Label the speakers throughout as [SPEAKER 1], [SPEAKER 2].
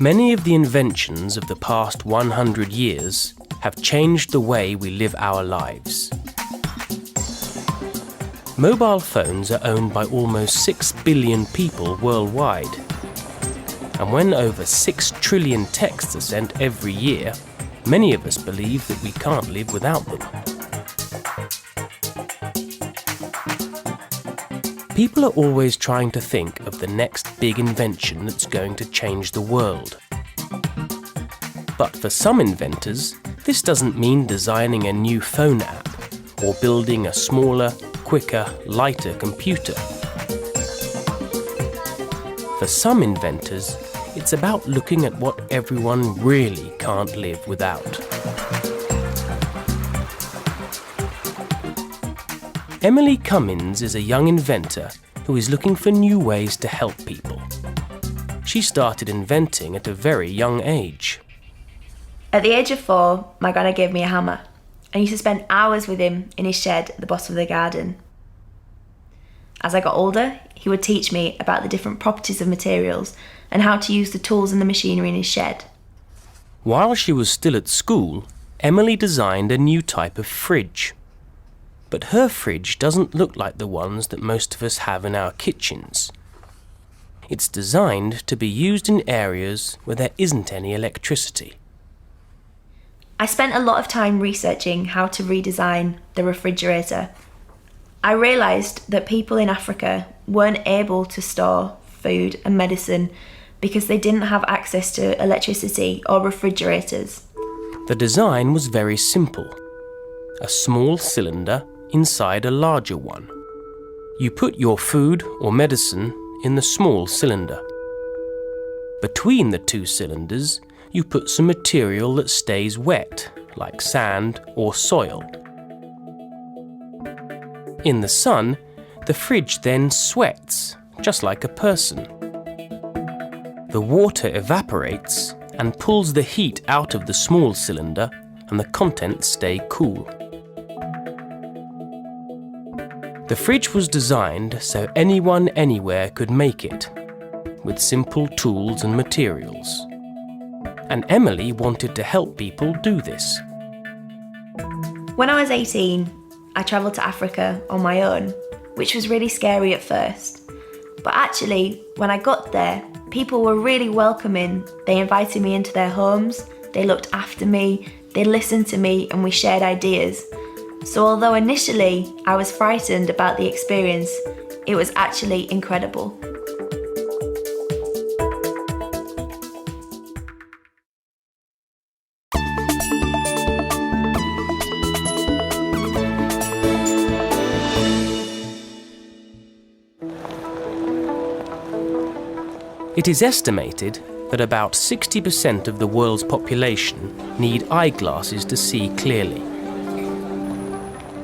[SPEAKER 1] Many of the inventions of the past 100 years have changed the way we live our lives. Mobile phones are owned by almost 6 billion people worldwide. And when over 6 trillion texts are sent every year, many of us believe that we can't live without them. People are always trying to think of the next big invention that's going to change the world. But for some inventors, this doesn't mean designing a new phone app or building a smaller, quicker, lighter computer. For some inventors, it's about looking at what everyone really can't live without. Emily Cummins is a young inventor who is looking for new ways to help people. She started inventing at a very young age.
[SPEAKER 2] At the age of 4, my granny gave me a hammer. I used to spend hours with him in his shed at the bottom of the garden. As I got older, he would teach me about the different properties of materials and how to use the tools and the machinery in his shed.
[SPEAKER 1] While she was still at school, Emily designed a new type of fridge. But her fridge doesn't look like the ones that most of us have in our kitchens. It's designed to be used in areas where there isn't any electricity.
[SPEAKER 2] I spent a lot of time researching how to redesign the refrigerator. I realised that people in Africa weren't able to store food and medicine because they didn't have access to electricity or refrigerators.
[SPEAKER 1] The design was very simple. A small cylinder inside a larger one. You put your food or medicine in the small cylinder. Between the 2 cylinders, you put some material that stays wet, like sand or soil. In the sun, the fridge then sweats, just like a person. The water evaporates and pulls the heat out of the small cylinder, and the contents stay cool. The fridge was designed so anyone anywhere could make it, with simple tools and materials. And Emily wanted to help people do this.
[SPEAKER 2] When I was 18, I travelled to Africa on my own, which was really scary at first. But actually, when I got there, people were really welcoming. They invited me into their homes, they looked after me, they listened to me, and we shared ideas. So although initially I was frightened about the experience, it was actually incredible.
[SPEAKER 1] It is estimated that about 60% of the world's population need eyeglasses to see clearly.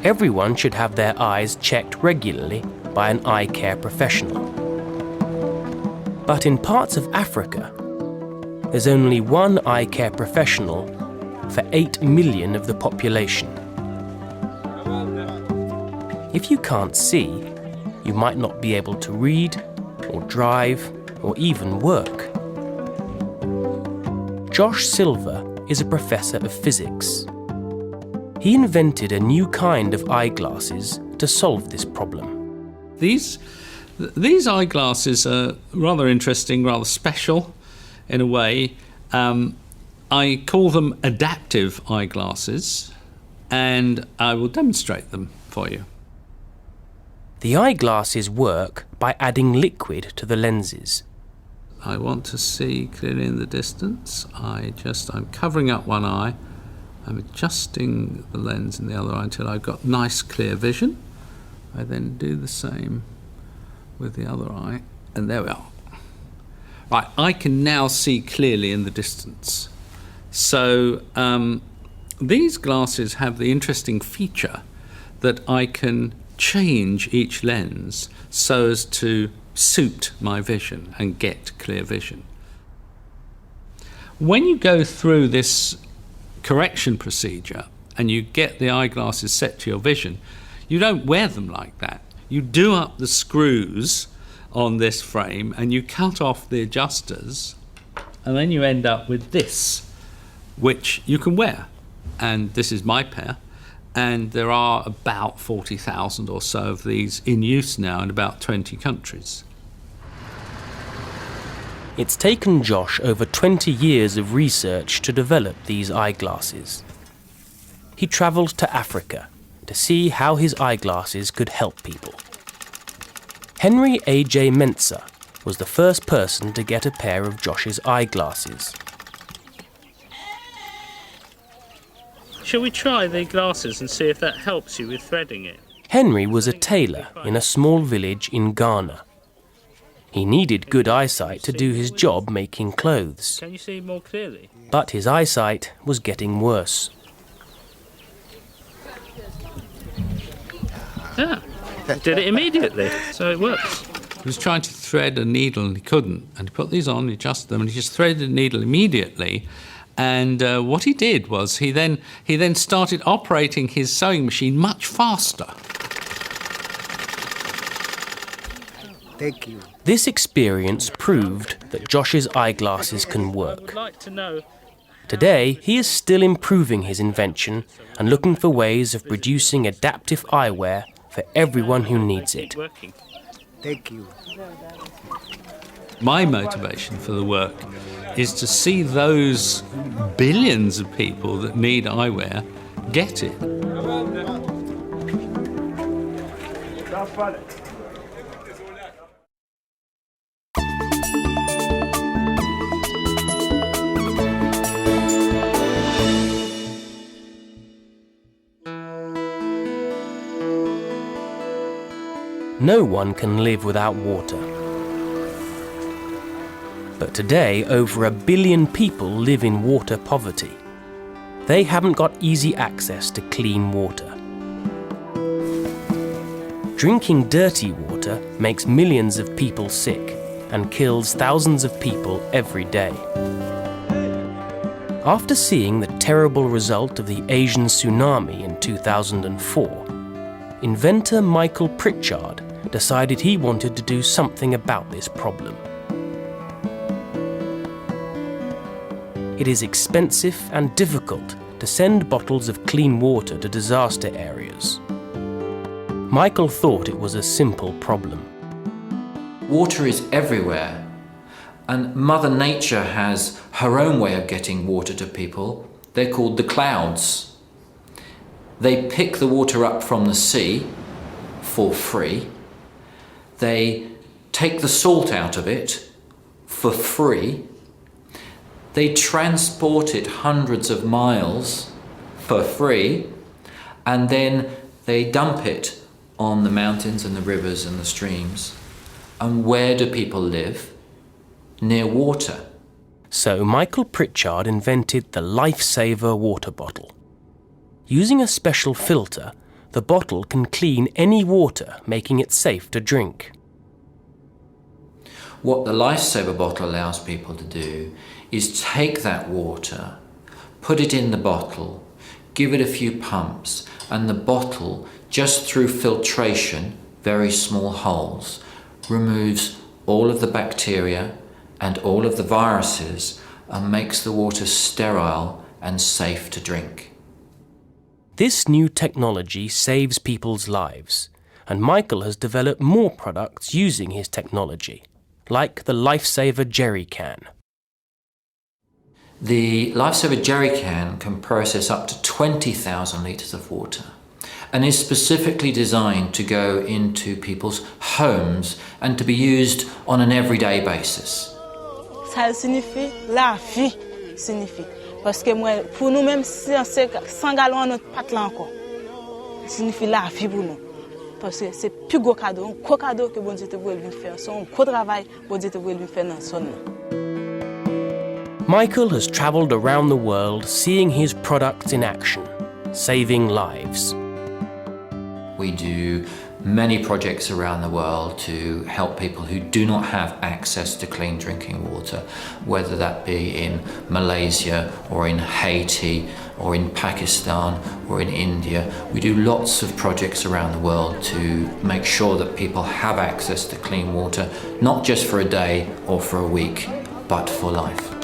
[SPEAKER 1] Everyone should have their eyes checked regularly by an eye care professional. But in parts of Africa, there's only one eye care professional for 8 million of the population. If you can't see, you might not be able to read or drive or even work. Josh Silver is a professor of physics. He invented a new kind of eyeglasses to solve this problem.
[SPEAKER 3] These eyeglasses are rather interesting, rather special in a way. I call them adaptive eyeglasses, and I will demonstrate them for you.
[SPEAKER 1] The eyeglasses work by adding liquid to the lenses.
[SPEAKER 3] I want to see clearly in the distance. I'm covering up one eye. I'm adjusting the lens in the other eye until I've got nice clear vision. I then do the same with the other eye, and there we are. Right, I can now see clearly in the distance. So these glasses have the interesting feature that I can change each lens so as to suit my vision and get clear vision. When you go through this correction procedure and you get the eyeglasses set to your vision, you don't wear them like that. You do up the screws on this frame and you cut off the adjusters And then you end up with this, which you can wear. And this is my pair. And there are about 40,000 or so of these in use now in about 20 countries.
[SPEAKER 1] It's taken Josh over 20 years of research to develop these eyeglasses. He travelled to Africa to see how his eyeglasses could help people. Henry A.J. Mensah was the first person to get a pair of Josh's eyeglasses.
[SPEAKER 4] Shall we try the glasses and see if that helps you with threading it?
[SPEAKER 1] Henry was a tailor in a small village in Ghana. He needed good eyesight to do his job making clothes.
[SPEAKER 4] Can you see more clearly?
[SPEAKER 1] But his eyesight was getting worse.
[SPEAKER 4] Yeah, did it immediately, so it works.
[SPEAKER 3] He was trying to thread a needle and he couldn't. And he put these on, he adjusted them, and he just threaded the needle immediately. And what he did was he then started operating his sewing machine much faster.
[SPEAKER 5] Thank you.
[SPEAKER 1] This experience proved that Josh's eyeglasses can work.
[SPEAKER 4] I would like to know.
[SPEAKER 1] Today, he is still improving his invention and looking for ways of producing adaptive eyewear for everyone who needs it.
[SPEAKER 5] Thank you.
[SPEAKER 3] My motivation for the work is to see those billions of people that need eyewear get it.
[SPEAKER 1] No one can live without water. But today, over 1 billion people live in water poverty. They haven't got easy access to clean water. Drinking dirty water makes millions of people sick and kills thousands of people every day. After seeing the terrible result of the Asian tsunami in 2004, inventor Michael Pritchard decided he wanted to do something about this problem. It is expensive and difficult to send bottles of clean water to disaster areas. Michael thought it was a simple problem.
[SPEAKER 6] Water is everywhere, and Mother Nature has her own way of getting water to people. They're called the clouds. They pick the water up from the sea for free. They take the salt out of it for free. They transport it hundreds of miles for free, and then they dump it on the mountains and the rivers and the streams. And where do people live? Near water.
[SPEAKER 1] So Michael Pritchard invented the Lifesaver water bottle. Using a special filter, the bottle can clean any water, making it safe to drink.
[SPEAKER 6] What the Lifesaver bottle allows people to do is take that water, put it in the bottle, give it a few pumps, and the bottle, just through filtration, very small holes, removes all of the bacteria and all of the viruses and makes the water sterile and safe to drink.
[SPEAKER 1] This new technology saves people's lives, and Michael has developed more products using his technology, like the Lifesaver jerry can.
[SPEAKER 6] The Lifesaver jerry can process up to 20,000 litres of water and is specifically designed to go into people's homes and to be used on an everyday basis.
[SPEAKER 7] Ça signifie la vie, signifie. Parce que moi, pour nous même, si on sait 100 gallons notre pâte là encore, signifie la vie pour nous. Parce que c'est plus gros cadeau, un gros cadeau que bon Dieu te voulait venir faire. C'est un gros travail que bon Dieu te voulait venir faire dans son nom.
[SPEAKER 1] Michael has travelled around the world seeing his products in action, saving lives.
[SPEAKER 6] We do many projects around the world to help people who do not have access to clean drinking water, whether that be in Malaysia or in Haiti or in Pakistan or in India. We do lots of projects around the world to make sure that people have access to clean water, not just for a day or for a week, but for life.